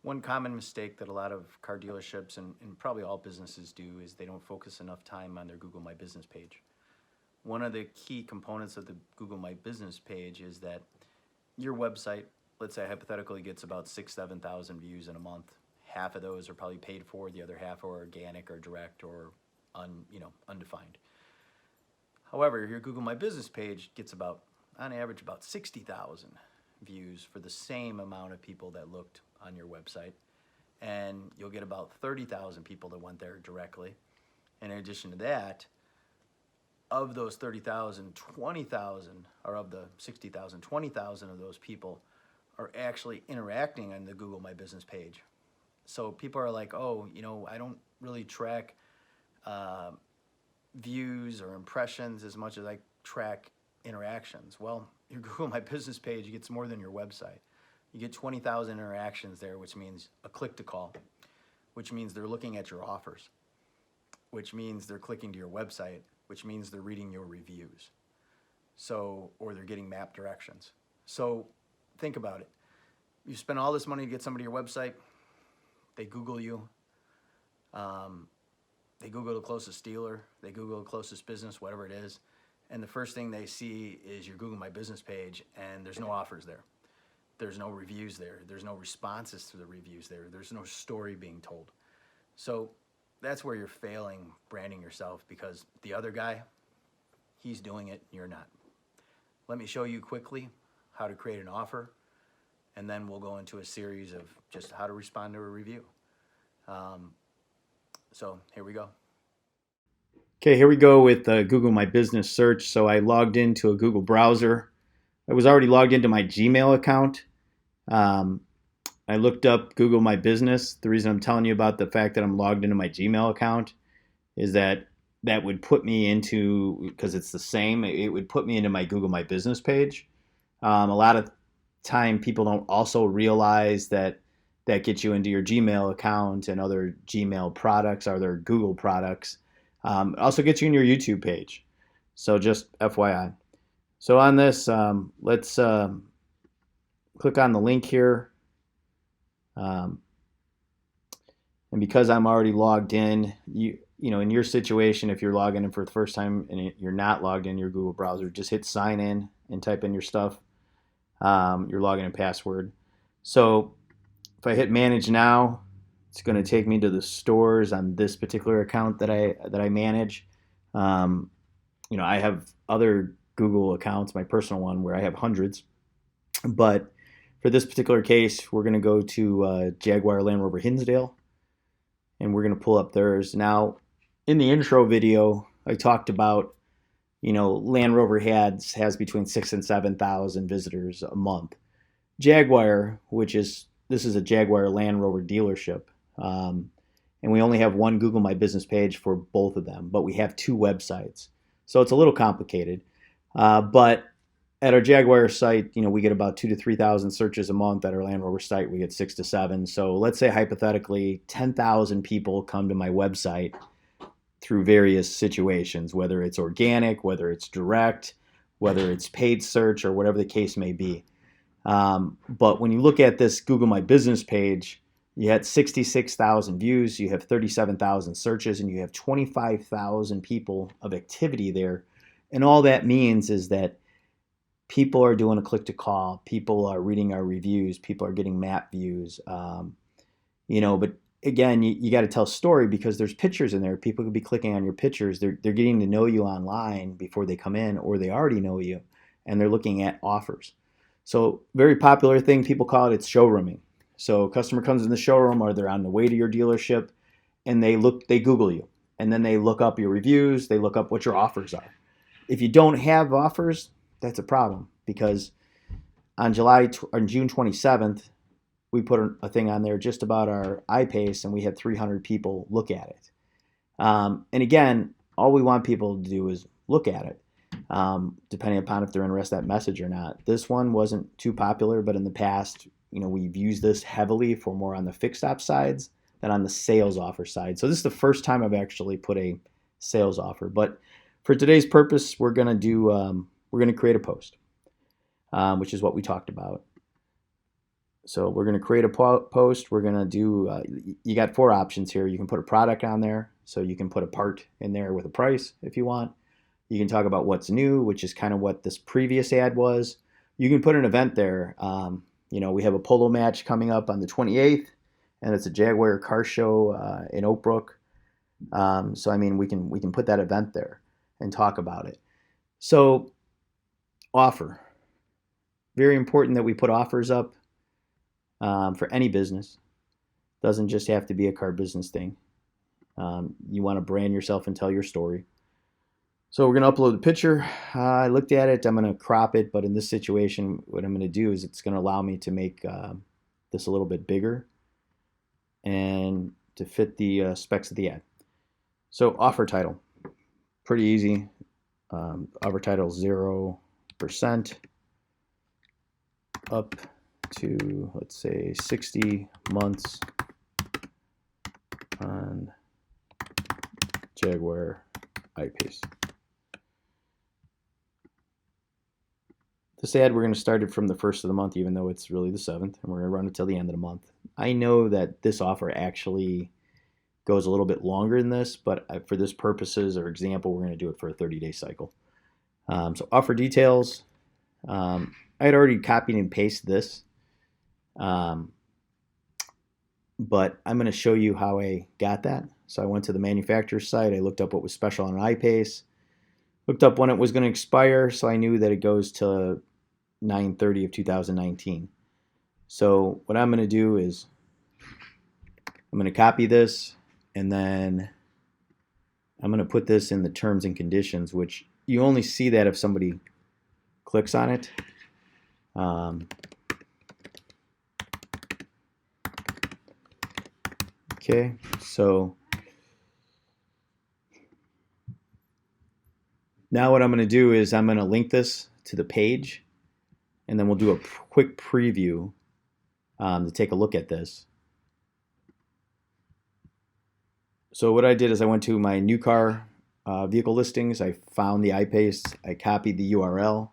One common mistake that a lot of car dealerships and probably all businesses do is they don't focus enough time on their Google My Business page. One of the key components of the Google My Business page is that your website, let's say hypothetically, gets about 7,000 views in a month. Half of those are probably paid for, the other half are organic or direct or undefined. However, your Google My Business page gets about, on average, about 60,000 views for the same amount of people that looked on your website. And you'll get about 30,000 people that went there directly. And in addition to that, of those 30,000, 20,000, or of the 60,000, 20,000 of those people are actually interacting on the Google My Business page. So people are like, oh, I don't really track views or impressions as much as I track interactions. Well, your Google My Business page gets more than your website. You get 20,000 interactions there, which means a click to call, which means they're looking at your offers, which means they're clicking to your website, which means they're reading your reviews. So, or they're getting map directions. So think about it. You spend all this money to get somebody to your website, they Google you, they Google the closest dealer, they Google the closest business, whatever it is, and the first thing they see is your Google My Business page, and there's no offers there. There's no reviews there. There's no responses to the reviews there. There's no story being told. So that's where you're failing branding yourself, because the other guy, he's doing it, you're not. Let me show you quickly how to create an offer, and then we'll go into a series of just how to respond to a review. So here we go. Okay, here we go with Google My Business search. So I logged into a Google browser. I was already logged into my Gmail account. I looked up Google My Business. The reason I'm telling you about the fact that I'm logged into my Gmail account is that would put me into, because it's the same, it would put me into my Google My Business page. A lot of time people don't also realize that gets you into your Gmail account and other Gmail products, other Google products. It also gets you in your YouTube page. So just FYI. So on this, let's click on the link here. And because I'm already logged in, you in your situation, if you're logging in for the first time and you're not logged in your Google browser, just hit sign in and type in your stuff, your login and password. So if I hit manage now, it's going to take me to the stores on this particular account that I manage. I have other Google accounts, my personal one, where I have hundreds. But for this particular case, we're going to go to Jaguar Land Rover Hinsdale, and we're going to pull up theirs. Now, in the intro video, I talked about, Land Rover has between 6,000 and 7,000 visitors a month. Jaguar, this is a Jaguar Land Rover dealership, and we only have one Google My Business page for both of them, but we have two websites. So it's a little complicated. But at our Jaguar site, we get about 2,000 to 3,000 searches a month. At our Land Rover site, we get 6,000 to 7,000. So let's say hypothetically 10,000 people come to my website through various situations, whether it's organic, whether it's direct, whether it's paid search, or whatever the case may be. But when you look at this Google My Business page, you had 66,000 views, you have 37,000 searches, and you have 25,000 people of activity there. And all that means is that people are doing a click to call, people are reading our reviews, people are getting map views. But again, you got to tell a story, because there's pictures in there. People could be clicking on your pictures. They're getting to know you online before they come in, or they already know you, and they're looking at offers. So very popular thing, people call it's showrooming. So a customer comes in the showroom, or they're on the way to your dealership, and they Google you, and then they look up your reviews, they look up what your offers are. If you don't have offers, that's a problem, because on June 27th, we put a thing on there just about our iPace, and we had 300 people look at it. And again, all we want people to do is look at it, depending upon if they're interested in that message or not. This one wasn't too popular, but in the past, we've used this heavily for more on the fixed op sides than on the sales offer side. So this is the first time I've actually put a sales offer. But for today's purpose, we're going to create a post, which is what we talked about. So we're going to create a post. We're going to do, you got 4 options here. You can put a product on there. So you can put a part in there with a price if you want. You can talk about what's new, which is kind of what this previous ad was. You can put an event there. We have a polo match coming up on the 28th, and it's a Jaguar car show in Oak Brook. So I mean, we can put that event there and talk about it. So offer, very important that we put offers up for any business. Doesn't just have to be a car business thing. You want to brand yourself and tell your story. So we're going to upload the picture. I looked at it. I'm going to crop it, but in this situation, what I'm going to do is it's going to allow me to make this a little bit bigger and to fit the specs of the ad. So offer title, pretty easy. Offer title 0% up to, let's say, 60 months on Jaguar I-Pace. This ad, we're going to start it from the 1st of the month, even though it's really the 7th, and we're going to run it till the end of the month. I know that this offer actually goes a little bit longer than this, but for this purposes or example, we're going to do it for a 30-day cycle. So offer details. I had already copied and pasted this, but I'm going to show you how I got that. So I went to the manufacturer's site. I looked up what was special on an I-Pace, looked up when it was going to expire, so I knew that it goes to 9/30 of 2019. So what I'm going to do is I'm going to copy this, and then I'm going to put this in the terms and conditions, which you only see that if somebody clicks on it. Okay, so now what I'm going to do is I'm going to link this to the page, and then we'll do a quick preview to take a look at this. So what I did is I went to my new car vehicle listings. I found the I-Pace. I copied the URL.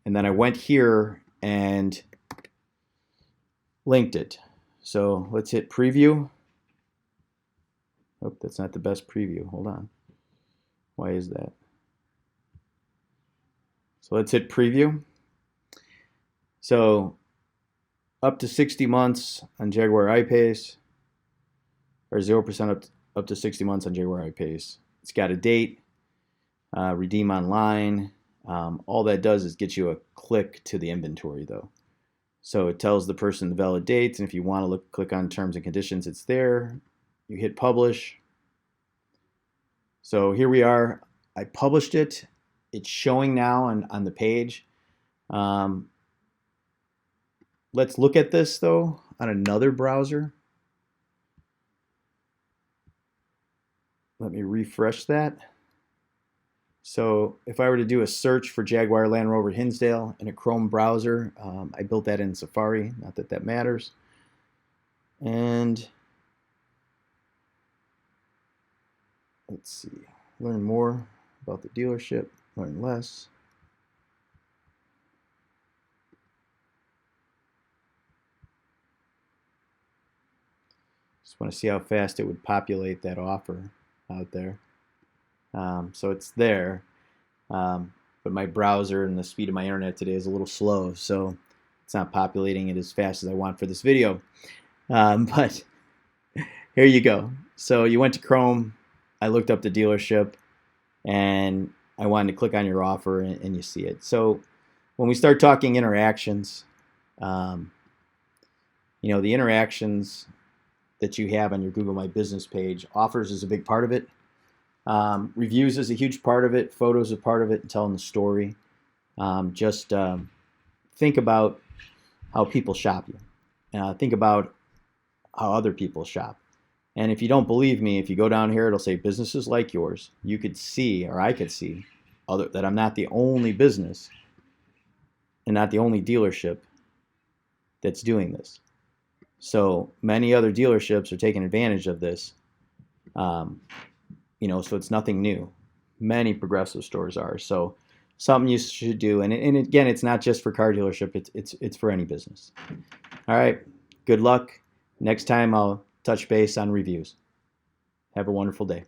And then I went here and linked it. So let's hit preview. Oh, that's not the best preview. Hold on. Why is that? So let's hit preview. So up to 60 months on Jaguar I-Pace, or 0% up to 60 months on Jaguar I-Pace. It's got a date, redeem online. All that does is get you a click to the inventory though. So it tells the person the valid dates, and if you want to click on terms and conditions, it's there. You hit publish. So here we are. I published it. It's showing now on the page. Let's look at this though on another browser. Let me refresh that. So if I were to do a search for Jaguar Land Rover Hinsdale in a Chrome browser, I built that in Safari, not that that matters. And let's see, learn more about the dealership, learn less. Just want to see how fast it would populate that offer out there. So it's there, but my browser and the speed of my internet today is a little slow, so it's not populating it as fast as I want for this video. But here you go. So you went to Chrome, I looked up the dealership, and I wanted to click on your offer, and you see it. So when we start talking interactions, the interactions that you have on your Google My Business page, offers is a big part of it. Reviews is a huge part of it. Photos are part of it, and telling the story. Just think about how people shop you. Think about how other people shop. And if you don't believe me, if you go down here, it'll say businesses like yours. You could see, or I could see, that I'm not the only business and not the only dealership that's doing this. So many other dealerships are taking advantage of this. So it's nothing new. Many Progressive stores are. So something you should do. And again, it's not just for car dealership. It's for any business. All right. Good luck. Next time I'll touch base on reviews. Have a wonderful day.